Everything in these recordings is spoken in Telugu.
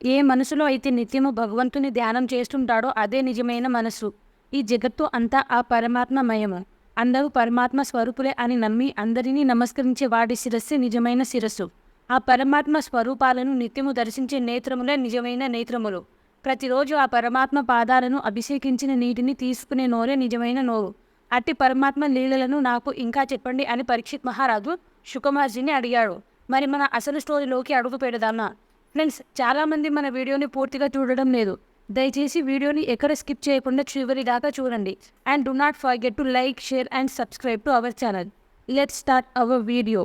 ఏ మనసులో అయితే నిత్యము భగవంతుని ధ్యానం చేస్తుంటాడో అదే నిజమైన మనస్సు. ఈ జగత్తు అంతా ఆ పరమాత్మమయము. అందరూ పరమాత్మ స్వరూపులే అని నమ్మి అందరినీ నమస్కరించే వాడి శిరస్సే నిజమైన శిరస్సు. ఆ పరమాత్మ స్వరూపాలను నిత్యము దర్శించే నేత్రములే నిజమైన నేత్రములు. ప్రతిరోజు ఆ పరమాత్మ పాదాలను అభిషేకించిన నీటిని తీసుకునే నోరే నిజమైన నోరు. అట్టి పరమాత్మ లీలలను నాకు ఇంకా చెప్పండి అని పరీక్షిత్ మహారాజు శుకమహర్షిని అడిగాడు. మరి మన అసలు స్టోరీలోకి అడుగు పెడదామా? ఫ్రెండ్స్, చాలామంది మన వీడియోని పూర్తిగా చూడడం లేదు. దయచేసి వీడియోని ఎక్కడ స్కిప్ చేయకుండా చివరి దాకా చూడండి. And do not forget to like, share and subscribe to our channel. Let's start our video.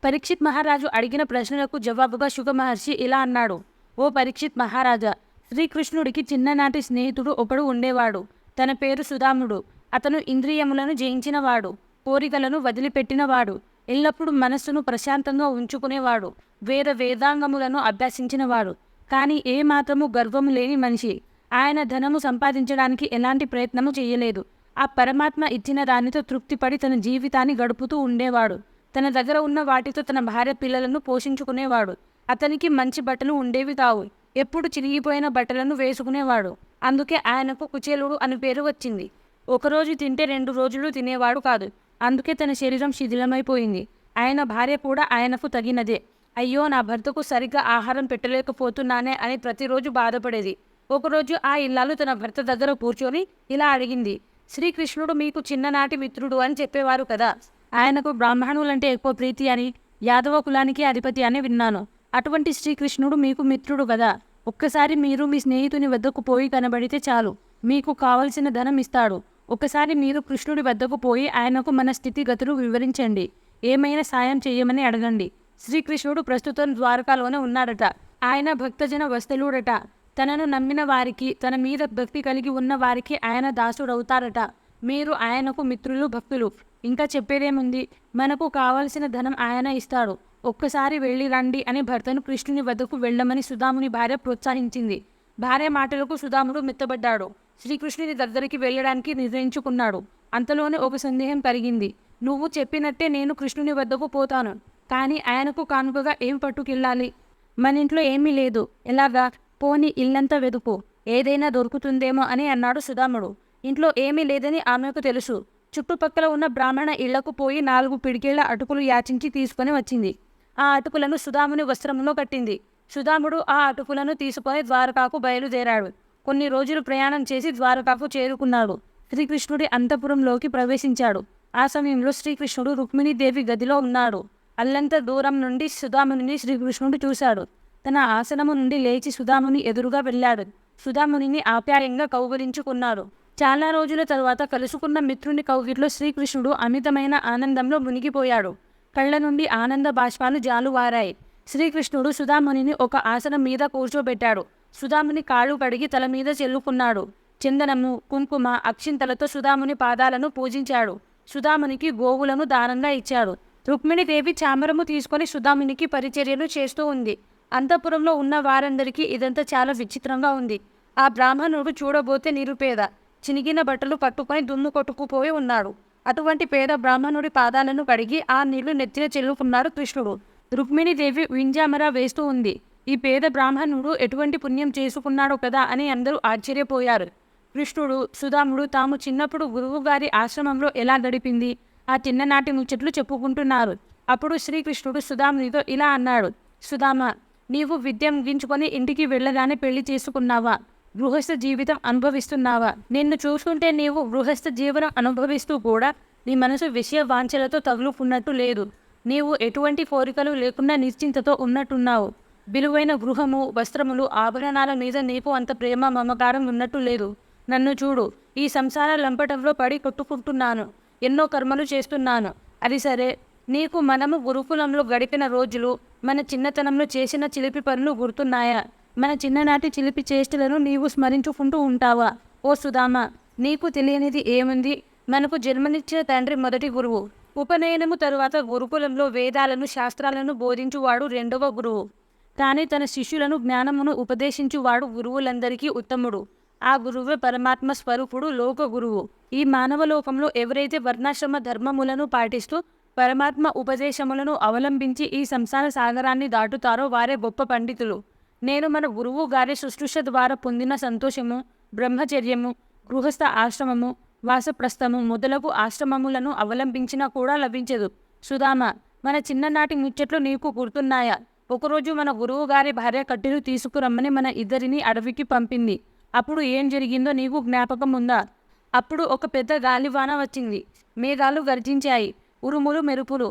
Parikshit మహారాజు అడిగిన ప్రశ్నలకు జవాబుగా శుక మహర్షి ఇలా అన్నాడు. ఓ పరీక్షిత్ మహారాజా, శ్రీకృష్ణుడికి చిన్ననాటి స్నేహితుడు ఒకడు ఉండేవాడు. తన పేరు సుదాముడు. అతను ఇంద్రియములను జయించినవాడు, కోరికలను వదిలిపెట్టినవాడు, ఎల్లప్పుడూ మనస్సును ప్రశాంతంగా ఉంచుకునేవాడు, వేదాంగములను అభ్యసించినవాడు. కానీ ఏ మాత్రము గర్వము లేని మనిషి. ఆయన ధనము సంపాదించడానికి ఎలాంటి ప్రయత్నము చేయలేదు. ఆ పరమాత్మ ఇచ్చిన దానితో తృప్తిపడి తన జీవితాన్ని గడుపుతూ ఉండేవాడు. తన దగ్గర ఉన్న వాటితో తన భార్య పిల్లలను పోషించుకునేవాడు. అతనికి మంచి బట్టలు ఉండేవి కావు. ఎప్పుడు చిరిగిపోయిన బట్టలను వేసుకునేవాడు. అందుకే ఆయనకు కుచేలుడు అని పేరు వచ్చింది. ఒకరోజు తింటే 2 రోజులు తినేవాడు కాదు. అందుకే తన శరీరం శిథిలమైపోయింది. ఆయన భార్య కూడా ఆయనకు తగినదే. అయ్యో, నా భర్తకు సరిగ్గా ఆహారం పెట్టలేకపోతున్నానే అని ప్రతిరోజు బాధపడేది. ఒకరోజు ఆ ఇల్లాలు తన భర్త దగ్గర కూర్చొని ఇలా అడిగింది. శ్రీకృష్ణుడు మీకు చిన్ననాటి మిత్రుడు అని చెప్పేవారు కదా. ఆయనకు బ్రాహ్మణులంటే ఎక్కువ ప్రీతి అని, యాదవ కులానికి అధిపతి అని విన్నాను. అటువంటి శ్రీకృష్ణుడు మీకు మిత్రుడు కదా. ఒక్కసారి మీరు మీ స్నేహితుని వద్దకు పోయి కనబడితే చాలు, మీకు కావలసిన ధనం ఇస్తాడు. ఒకసారి మీరు కృష్ణుడి వద్దకు పోయి ఆయనకు మన స్థితిగతులు వివరించండి. ఏమైనా సాయం చేయమని అడగండి. శ్రీకృష్ణుడు ప్రస్తుతం ద్వారకాలోనే ఉన్నాడట. ఆయన భక్తజన వత్సలుడట. తనను నమ్మిన వారికి, తన మీద భక్తి కలిగి ఉన్న వారికి ఆయన దాసుడవుతారట. మీరు ఆయనకు మిత్రులు, భక్తులు. ఇంకా చెప్పేదేముంది? మనకు కావలసిన ధనం ఆయన ఇస్తాడు. ఒక్కసారి వెళ్ళి రండి అని భర్తను కృష్ణుని వద్దకు వెళ్ళమని సుదాముని భార్య ప్రోత్సహించింది. భార్య మాటలకు సుదాముడు మెత్తబడ్డాడు. శ్రీకృష్ణుని దగ్గరికి వెళ్ళడానికి నిర్ణయించుకున్నాడు. అంతలోనే ఒక సందేహం కలిగింది. నువ్వు చెప్పినట్టే నేను కృష్ణుని వద్దకు పోతాను. కానీ ఆయనకు కానుకగా ఏం పట్టుకెళ్ళాలి? మన ఇంట్లో ఏమీ లేదు. ఎలాగా? పోని ఇల్లంతా వెతుకు, ఏదైనా దొరుకుతుందేమో అని అన్నాడు సుదాముడు. ఇంట్లో ఏమీ లేదని ఆమెకు తెలుసు. చుట్టుపక్కల ఉన్న బ్రాహ్మణ ఇళ్లకు పోయి 4 పిడికిళ్ల అటుకులు యాచించి తీసుకొని వచ్చింది. ఆ అటుకులను సుదాముని వస్త్రంలో కట్టింది. సుదాముడు ఆ అటుకులను తీసుకొని ద్వారకాకు బయలుదేరాడు. కొన్ని రోజులు ప్రయాణం చేసి ద్వారకాకు చేరుకున్నాడు. శ్రీకృష్ణుడి అంతఃపురంలోకి ప్రవేశించాడు. ఆ సమయంలో శ్రీకృష్ణుడు రుక్మిణీదేవి గదిలో ఉన్నాడు. అల్లంత దూరం నుండి సుదామునిని శ్రీకృష్ణుడు చూశాడు. తన ఆసనము నుండి లేచి సుదాముని ఎదురుగా వెళ్ళాడు. సుదామునిని ఆప్యాయంగా కౌగిలించుకున్నాడు. చాలా రోజుల తరువాత కలుసుకున్న మిత్రుని కౌగిట్లో శ్రీకృష్ణుడు అమితమైన ఆనందంలో మునిగిపోయాడు. కళ్ళ నుండి ఆనంద బాష్పాలు జాలువారాయి. శ్రీకృష్ణుడు సుదామునిని ఒక ఆసనం మీద కూర్చోబెట్టాడు. సుదాముని కాళ్ళు కడిగి తల మీద చెల్లుకున్నాడు. చందనము, కుంకుమ, అక్షింతలతో సుదాముని పాదాలను పూజించాడు. సుదామునికి గోవులను దానంగా ఇచ్చాడు. రుక్మిణీదేవి చామరము తీసుకొని సుదామునికి పరిచర్యలు చేస్తూ ఉంది. అంతఃపురంలో ఉన్న వారందరికీ ఇదంతా చాలా విచిత్రంగా ఉంది. ఆ బ్రాహ్మణుడు చూడబోతే నిరుపేద, చినిగిన బట్టలు పట్టుకొని దుమ్ము కొట్టుకుపోయి ఉన్నాడు. అటువంటి పేద బ్రాహ్మణుడి పాదాలను కడిగి ఆ నీళ్లు నెత్తిన చెల్లుకున్నాడు కృష్ణుడు. రుక్మిణీదేవి వింజామర వేస్తూ ఉంది. ఈ పేద బ్రాహ్మణుడు ఎటువంటి పుణ్యం చేసుకున్నాడు కదా అని అందరూ ఆశ్చర్యపోయారు. కృష్ణుడు, సుదాముడు తాము చిన్నప్పుడు గురువుగారి ఆశ్రమంలో ఎలా గడిపింది ఆ చిన్ననాటి ముచ్చట్లు చెప్పుకుంటున్నారు. అప్పుడు శ్రీకృష్ణుడు సుదామునితో ఇలా అన్నాడు. సుదామ, నీవు విద్య ముగించుకొని ఇంటికి వెళ్ళగానే పెళ్లి చేసుకున్నావా? గృహస్థ జీవితం అనుభవిస్తున్నావా? నిన్ను చూసుకుంటే నీవు గృహస్థ జీవనం అనుభవిస్తూ కూడా నీ మనసు విషయ వాంఛలతో తగులుకున్నట్టు లేదు. నీవు ఎటువంటి కోరికలు లేకుండా నిశ్చింతతో ఉన్నట్టున్నావు. విలువైన గృహము, వస్త్రములు, ఆభరణాల మీద నీకు అంత ప్రేమ, మమకారం ఉన్నట్టు లేదు. నన్ను చూడు, ఈ సంసార లంపటంలో పడి కొట్టుకుంటున్నాను. ఎన్నో కర్మలు చేస్తున్నాను. అది సరే, నీకు మనము గురుకులంలో గడిపిన రోజులు, మన చిన్నతనంలో చేసిన చిలిపి పనులు గుర్తున్నాయా? మన చిన్ననాటి చిలిపి చేష్టలను నీవు స్మరించుకుంటూ ఉంటావా? ఓ సుదామ, నీకు తెలియనిది ఏముంది? మనకు జన్మనిచ్చిన తండ్రి మొదటి గురువు. ఉపనయనము తరువాత గురుకులంలో వేదాలను, శాస్త్రాలను బోధించువాడు 2వ గురువు. కానీ తన శిష్యులను జ్ఞానమును ఉపదేశించువాడు గురువులందరికీ ఉత్తముడు. ఆ గురువే పరమాత్మ స్వరూపుడు, లోక గురువు. ఈ మానవ లోకంలో ఎవరైతే వర్ణాశ్రమ ధర్మములను పాటిస్తూ పరమాత్మ ఉపదేశములను అవలంబించి ఈ సంసార సాగరాన్ని దాటుతారో వారే గొప్ప పండితులు. నేను మన గురువు గారి శుశ్రూష ద్వారా పొందిన సంతోషము, బ్రహ్మచర్యము, గృహస్థ ఆశ్రమము, వాసప్రస్థము మొదలగు ఆశ్రమములను అవలంబించినా కూడా లభించదు. సుధామ, మన చిన్ననాటి ముచ్చట్లు నీకు గుర్తున్నాయా? ఒకరోజు మన గురువు గారి భార్య కట్టెలు తీసుకురమ్మని మన ఇద్దరిని అడవికి పంపింది. అప్పుడు ఏం జరిగిందో నీకు జ్ఞాపకం ఉందా? అప్పుడు ఒక పెద్ద గాలివాన వచ్చింది. మేఘాలు గర్జించాయి. ఉరుములు, మెరుపులు.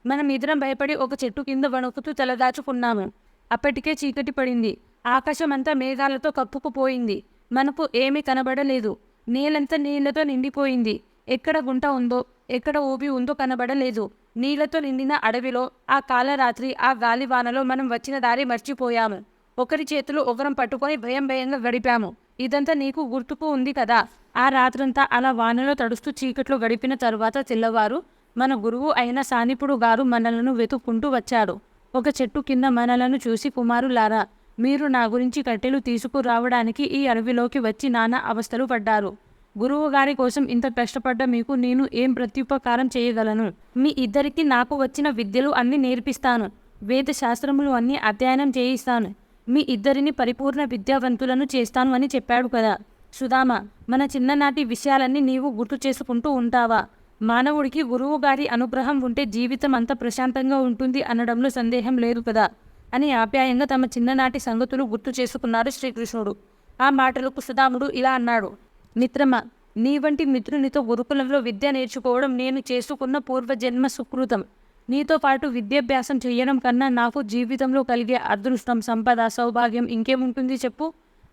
మనం ఇద్దరం భయపడి ఒక చెట్టు కింద వణుకుతూ తలదాచుకున్నాము. అప్పటికే చీకటి పడింది. ఆకాశమంతా మేఘాలతో కప్పుకుపోయింది. మనకు ఏమీ కనబడలేదు. నీళ్ళంతా నీళ్లతో నిండిపోయింది. ఎక్కడ గుంట ఉందో, ఎక్కడ ఊబి ఉందో కనబడలేదు. నీళ్లతో నిండిన అడవిలో ఆ కాలరాత్రి ఆ గాలివానలో మనం వచ్చిన దారి మర్చిపోయాము. ఒకరి చేతులు ఒకరం పట్టుకొని భయంగా గడిపాము. ఇదంతా నీకు గుర్తుకు ఉంది కదా? ఆ రాత్రంతా అలా వానలో తడుస్తూ చీకట్లో గడిపిన తరువాత తెల్లవారు మన గురువు అయిన సానిపుడు గారు మనలను వెతుక్కుంటూ వచ్చాడు. ఒక చెట్టు కింద మనలను చూసి, కుమారులారా, మీరు నా గురించి కట్టెలు తీసుకురావడానికి ఈ అడవిలోకి వచ్చి నానా అవస్థలు పడ్డారు. గురువు గారి కోసం ఇంత కష్టపడ్డ మీకు నేను ఏం ప్రత్యుపకారం చేయగలను? మీ ఇద్దరికి నాకు వచ్చిన విద్యలు అన్నీ నేర్పిస్తాను. వేద శాస్త్రములు అన్నీ అధ్యయనం చేయిస్తాను. మీ ఇద్దరిని పరిపూర్ణ విద్యావంతులను చేస్తాను అని చెప్పాడు కదా. సుధామ, మన చిన్ననాటి విషయాలన్నీ నీవు గుర్తు చేసుకుంటూ ఉంటావా? మానవుడికి గురువు గారి అనుగ్రహం ఉంటే జీవితం అంత ప్రశాంతంగా ఉంటుంది అనడంలో సందేహం లేదు కదా అని ఆప్యాయంగా తమ చిన్ననాటి సంగతులు గుర్తు చేసుకున్నాడు శ్రీకృష్ణుడు. ఆ మాటలకు సుధాముడు ఇలా అన్నాడు. మిత్రమా, నీ వంటి మిత్రునితో గురుకులంలో విద్య నేర్చుకోవడం నేను చేసుకున్న పూర్వజన్మ సుకృతం. నీతో పాటు విద్యాభ్యాసం చేయడం కన్నా నాకు జీవితంలో కలిగే అదృష్టం, సంపద, సౌభాగ్యం ఇంకేముంటుంది చెప్పు?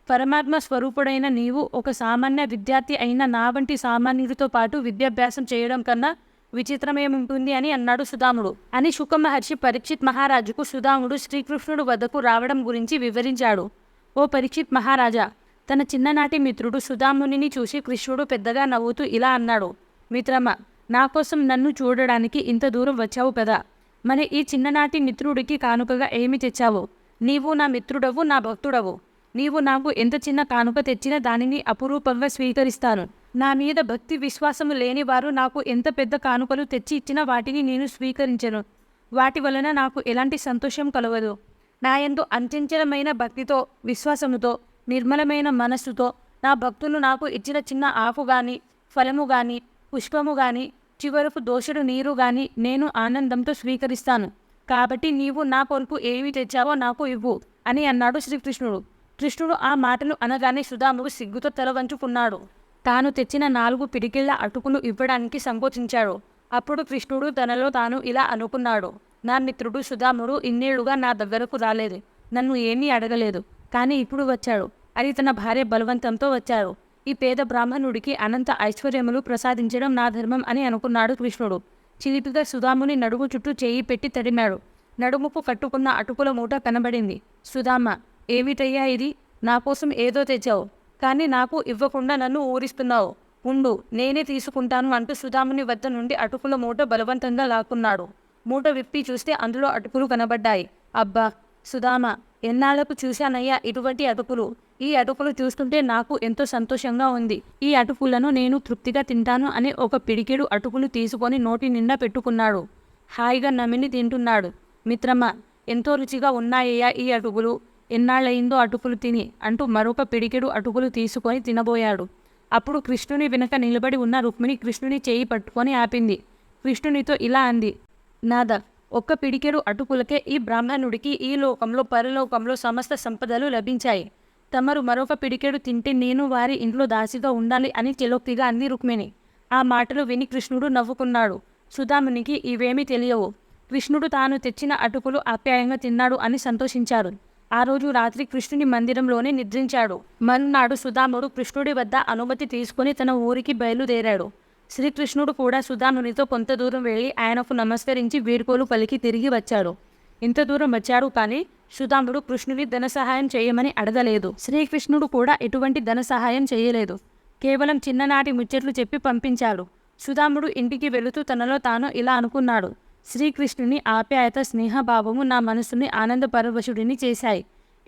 పరమాత్మ స్వరూపుడైన నీవు ఒక సామాన్య విద్యార్థి అయిన నా వంటి సామాన్యుడితో పాటు విద్యాభ్యాసం చేయడం కన్నా విచిత్రమేముంటుంది అని అన్నాడు సుధాముడు. అని శుక మహర్షి పరీక్షిత్ మహారాజుకు సుధాముడు శ్రీకృష్ణుడు వద్దకు రావడం గురించి వివరించాడు. ఓ పరీక్షిత్ మహారాజా, తన చిన్ననాటి మిత్రుడు సుధామునిని చూసి కృష్ణుడు పెద్దగా నవ్వుతూ ఇలా అన్నాడు. మిత్రమా, నా కోసం నన్ను చూడడానికి ఇంత దూరం వచ్చావు కదా. మరి ఈ చిన్ననాటి మిత్రుడికి కానుకగా ఏమి తెచ్చావు? నీవు నా మిత్రుడవు, నా భక్తుడవు. నీవు నాకు ఎంత చిన్న కానుక తెచ్చినా దానిని అపురూపంగా స్వీకరిస్తాను. నా మీద భక్తి విశ్వాసము లేని వారు నాకు ఎంత పెద్ద కానుకలు తెచ్చి ఇచ్చినా వాటిని నేను స్వీకరించను. వాటి వలన నాకు ఎలాంటి సంతోషం కలగదు. నా యందు అంచంచలమైన భక్తితో, విశ్వాసముతో, నిర్మలమైన మనస్సుతో నా భక్తులు నాకు ఇచ్చిన చిన్న ఆకు గాని, ఫలము గాని, పుష్పము గాని, చివరకు దోషుడు నీరు గాని నేను ఆనందంతో స్వీకరిస్తాను. కాబట్టి నీవు నా కొరకు ఏమి తెచ్చావో నాకు ఇవ్వు అని అన్నాడు శ్రీకృష్ణుడు. కృష్ణుడు ఆ మాటలు అనగానే సుధాముడు సిగ్గుతో తల వంచుకున్నాడు. తాను తెచ్చిన 4 పిడికిళ్ల అటుకులు ఇవ్వడానికి సంకోచించాడు. అప్పుడు కృష్ణుడు తనలో తాను ఇలా అనుకున్నాడు. నా మిత్రుడు సుధాముడు ఇన్నేళ్లుగా నా దగ్గరకు రాలేదు, నన్ను ఏమీ అడగలేదు. కానీ ఇప్పుడు వచ్చాడు. అది తన భార్య బలవంతంతో వచ్చాడు. ఈ పేద బ్రాహ్మణుడికి అనంత ఐశ్వర్యములు ప్రసాదించడం నా ధర్మం అని అనుకున్నాడు కృష్ణుడు. చిలిపిగా సుధాముని నడుము చుట్టూ చేయి పెట్టి తడిమాడు. నడుముకు కట్టుకున్న అటుకుల మూట కనబడింది. సుధామ, ఏమిటయ్యా ఇది? నా కోసం ఏదో తెచ్చావు, కానీ నాకు ఇవ్వకుండా నన్ను ఊరిస్తున్నావు. ఉండు, నేనే తీసుకుంటాను అంటూ సుధాముని వద్ద నుండి అటుకుల మూట బలవంతంగా లాక్కున్నాడు. మూట విప్పి చూస్తే అందులో అటుకులు కనబడ్డాయి. అబ్బా సుధామ, ఎన్నాళ్లకు చూశానయ్యా ఇటువంటి అటుకులు. ఈ అటుకులు చూస్తుంటే నాకు ఎంతో సంతోషంగా ఉంది. ఈ అటుకులను నేను తృప్తిగా తింటాను అని ఒక పిడికెడు అటుకులు తీసుకొని నోటి నిండా పెట్టుకున్నాడు. హాయిగా నమిలి తింటున్నాడు. మిత్రమా, ఎంతో రుచిగా ఉన్నాయ్యా ఈ అటుకులు. ఎన్నాళ్ళయిందో అటుకులు తిని అంటూ మరొక పిడికెడు అటుకులు తీసుకొని తినబోయాడు. అప్పుడు కృష్ణుని వెనుక నిలబడి ఉన్న రుక్మిణి కృష్ణుని చేయి పట్టుకొని ఆపింది. కృష్ణునితో ఇలా అంది. నాద, ఒక్క పిడికెడు అటుకులకే ఈ బ్రాహ్మణుడికి ఈ లోకంలో పరలోకంలో సమస్త సంపదలు లభించాయి. తమరు మరొక పిడికెడు తింటే నేను వారి ఇంట్లో దాసిగా ఉండాలి అని చెలోక్తిగా అంది రుక్మిణి. ఆ మాటలు విని కృష్ణుడు నవ్వుకున్నాడు. సుధామునికి ఇవేమీ తెలియవు. కృష్ణుడు తాను తెచ్చిన అటుకులు ఆప్యాయంగా తిన్నాడు అని సంతోషించాడు. ఆ రోజు రాత్రి కృష్ణుని మందిరంలోనే నిద్రించాడు. మరునాడు సుధాముడు కృష్ణుడి వద్ద అనుమతి తీసుకుని తన ఊరికి బయలుదేరాడు. శ్రీకృష్ణుడు కూడా సుధామునితో కొంత దూరం వెళ్ళి ఆయనకు నమస్కరించి వీడ్కోలు పలికి తిరిగి వచ్చాడు. ఇంత దూరం వచ్చాడు కానీ సుధాముడు కృష్ణుని ధన సహాయం చేయమని అడగలేదు. శ్రీకృష్ణుడు కూడా ఎటువంటి ధన సహాయం చేయలేదు. కేవలం చిన్ననాటి ముచ్చట్లు చెప్పి పంపించాడు. సుధాముడు ఇంటికి వెళుతూ తనలో తాను ఇలా అనుకున్నాడు. శ్రీకృష్ణుని ఆప్యాయత, స్నేహభావము నా మనసుని ఆనందపరవశుడిని చేశాయి.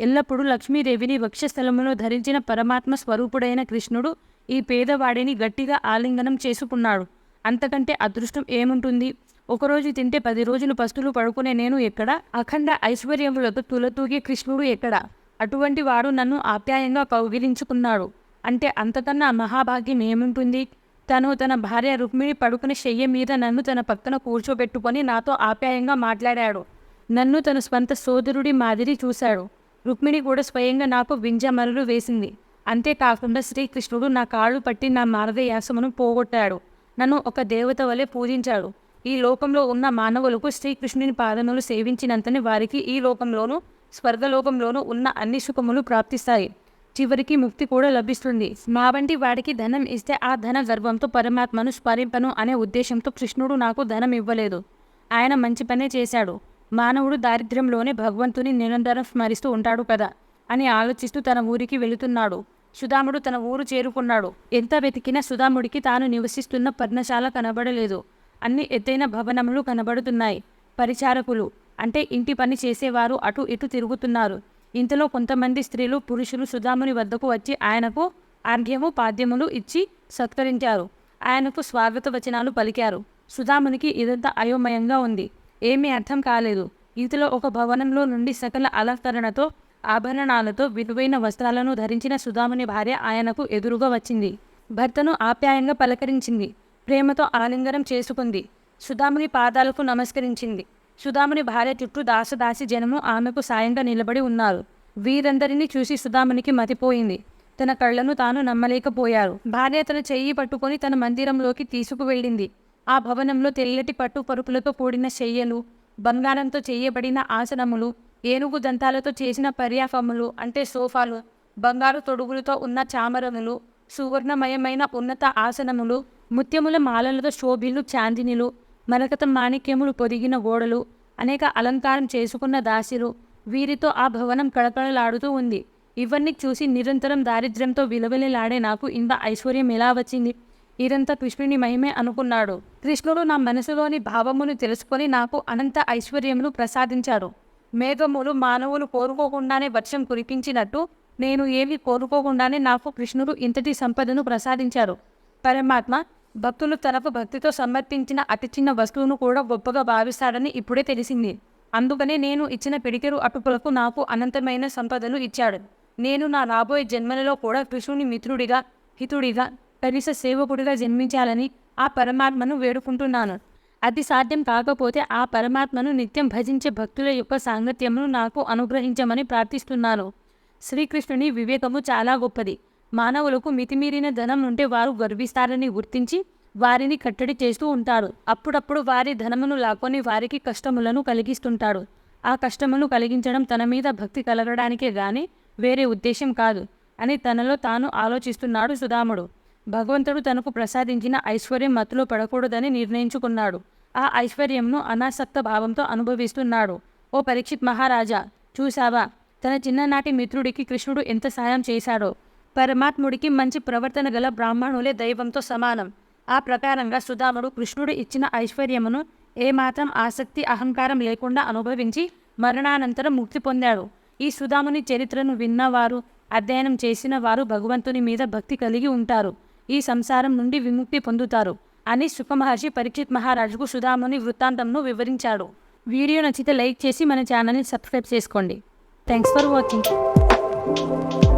ఎల్లప్పుడూ లక్ష్మీదేవిని వక్షస్థలములో ధరించిన పరమాత్మ స్వరూపుడైన కృష్ణుడు ఈ పేదవాడిని గట్టిగా ఆలింగనం చేసుకున్నాడు. అంతకంటే అదృష్టం ఏముంటుంది? ఒకరోజు తింటే 10 రోజులు పస్తులు పడుకునే నేను ఎక్కడ? అఖండ ఐశ్వర్యములతో తులతూగే కృష్ణుడు ఎక్కడ? అటువంటి వాడు నన్ను ఆప్యాయంగా కౌగిలించుకున్నాడు అంటే అంతకన్నా మహాభాగ్యం ఏముంటుంది? తను తన భార్య రుక్మిణి పడుకునే శయ్య మీద నన్ను తన పక్కన కూర్చోబెట్టుకొని నాతో ఆప్యాయంగా మాట్లాడాడు. నన్ను తన స్వంత సోదరుడి మాదిరి చూశాడు. రుక్మిణి కూడా స్వయంగా నాకు వింజమరలు వేసింది. అంతేకాకుండా శ్రీకృష్ణుడు నా కాళ్ళు పట్టి నా మార్గయాసమును పోగొట్టాడు. నన్ను ఒక దేవత వలె పూజించాడు. ఈ లోకంలో ఉన్న మానవులకు శ్రీకృష్ణుని పాదములు సేవించినంతనే వారికి ఈ లోకంలోనూ స్వర్గలోకంలోనూ ఉన్న అన్ని సుఖములు ప్రాప్తిస్తాయి. చివరికి ముక్తి కూడా లభిస్తుంది. మా వంటి వాడికి ధనం ఇస్తే ఆ ధన గర్వంతో పరమాత్మను స్మరింపను అనే ఉద్దేశంతో కృష్ణుడు నాకు ధనం ఇవ్వలేదు. ఆయన మంచి పనే చేశాడు. మానవుడు దారిద్ర్యంలోనే భగవంతుని నిరంతరం స్మరిస్తూ ఉంటాడు కదా అని ఆలోచిస్తూ తన ఊరికి వెళుతున్నాడు. సుధాముడు తన ఊరు చేరుకున్నాడు. ఎంత వెతికినా సుధాముడికి తాను నివసిస్తున్న పర్ణశాల కనబడలేదు. అన్ని ఎత్తైన భవనములు కనబడుతున్నాయి. పరిచారకులు అంటే ఇంటి పని చేసేవారు అటు ఇటు తిరుగుతున్నారు. ఇంతలో కొంతమంది స్త్రీలు పురుషులు సుధాముని వద్దకు వచ్చి ఆయనకు ఆర్ఘ్యము పాద్యములు ఇచ్చి సత్కరించారు. ఆయనకు స్వాగత వచనాలు పలికారు. సుధామునికి ఇదంతా అయోమయంగా ఉంది. ఏమీ అర్థం కాలేదు. ఇంతలో ఒక భవనంలో నుండి సకల అలంకరణతో ఆభరణాలతో విలువైన వస్త్రాలను ధరించిన సుధాముని భార్య ఆయనకు ఎదురుగా వచ్చింది. భర్తను ఆప్యాయంగా పలకరించింది. ప్రేమతో ఆలింగనం చేసుకుంది. సుధాముని పాదాలకు నమస్కరించింది. సుధాముని భార్య చుట్టూ దాసదాసి జనము ఆమెకు సాయంగా నిలబడి ఉన్నారు. వీరందరినీ చూసి సుధామునికి మతిపోయింది. తన కళ్లను తాను నమ్మలేకపోయారు. భార్య తన చెయ్యి పట్టుకొని తన మందిరంలోకి తీసుకువెళ్ళింది. ఆ భవనంలో తెల్లటి పట్టు పరుపులతో కూడిన శయ్యలు, బంగారంతో చేయబడిన ఆసనములు, ఏనుగు దంతాలతో చేసిన పర్యాఫములు అంటే సోఫాలు, బంగారు తొడుగులతో ఉన్న చామరములు, సువర్ణమయమైన ఉన్నత ఆసనములు, ముత్యముల మాలలతో శోభిలు చాందినిలు, మరకత మాణిక్యములు పొదిగిన గోడలు, అనేక అలంకారం చేసుకున్న దాసిలు, వీరితో ఆ భవనం కళకళలాడుతూ ఉంది. ఇవన్నీ చూసి నిరంతరం దారిద్ర్యంతో విలవిలలాడే నాకు ఇంత ఐశ్వర్యం ఎలా వచ్చింది? ఇదంతా కృష్ణుని మహిమే అనుకున్నాడు. కృష్ణుడు నా మనసులోని భావమును తెలుసుకొని నాకు అనంత ఐశ్వర్యములు ప్రసాదించాడు. మేఘములు మానవులు కోరుకోకుండానే వర్షం కురిపించినట్టు నేను ఏమి కోరుకోకుండానే నాకు కృష్ణుడు ఇంతటి సంపదను ప్రసాదించారు. పరమాత్మ భక్తులు తనకు భక్తితో సమర్పించిన అతి చిన్న వస్తువును కూడా గొప్పగా భావిస్తాడని ఇప్పుడే తెలిసింది. అందుకనే నేను ఇచ్చిన పిడికెడు అటుకులకు నాకు అనంతమైన సంపదను ఇచ్చాడు. నేను నా రాబోయే జన్మలలో కూడా కృష్ణుని మిత్రుడిగా, హితుడిగా, కనీస సేవకుడిగా జన్మించాలని ఆ పరమాత్మను వేడుకుంటున్నాను. అది సాధ్యం కాకపోతే ఆ పరమాత్మను నిత్యం భజించే భక్తుల యొక్క సాంగత్యమును నాకు అనుగ్రహించమని ప్రార్థిస్తున్నాను. శ్రీకృష్ణుని వివేకము చాలా గొప్పది. మానవులకు మితిమీరిన ధనం ఉంటే వారు గర్విస్తారని గుర్తించి వారిని కట్టడి చేస్తూ ఉంటారు. అప్పుడప్పుడు వారి ధనమును లాక్కొని వారికి కష్టములను కలిగిస్తుంటాడు. ఆ కష్టమును కలిగించడం తన మీద భక్తి కలగడానికే గాని వేరే ఉద్దేశం కాదు అని తనలో తాను ఆలోచిస్తున్నాడు సుధాముడు. భగవంతుడు తనకు ప్రసాదించిన ఐశ్వర్యం మత్తులో పడకూడదని నిర్ణయించుకున్నాడు. ఆ ఐశ్వర్యంను అనాసక్త భావంతో అనుభవిస్తున్నాడు. ఓ పరీక్షిత్ మహారాజా, చూసావా తన చిన్ననాటి మిత్రుడికి కృష్ణుడు ఎంత సాయం చేశాడో? పరమాత్ముడికి మంచి ప్రవర్తన గల బ్రాహ్మణులే దైవంతో సమానం. ఆ ప్రకారంగా సుధాముడు కృష్ణుడు ఇచ్చిన ఐశ్వర్యమును ఏమాత్రం ఆసక్తి అహంకారం లేకుండా అనుభవించి మరణానంతరం ముక్తి పొందాడు. ఈ సుధాముని చరిత్రను విన్నవారు, అధ్యయనం చేసిన వారు భగవంతుని మీద భక్తి కలిగి ఉంటారు. ఈ సంసారం నుండి విముక్తి పొందుతారు అని శుక మహర్షి పరీక్షిత్ మహారాజుకు సుధాముని వృత్తాంతంను వివరించాడు. వీడియో నచ్చితే లైక్ చేసి మన ఛానల్ని సబ్స్క్రైబ్ చేసుకోండి. Thanks for watching.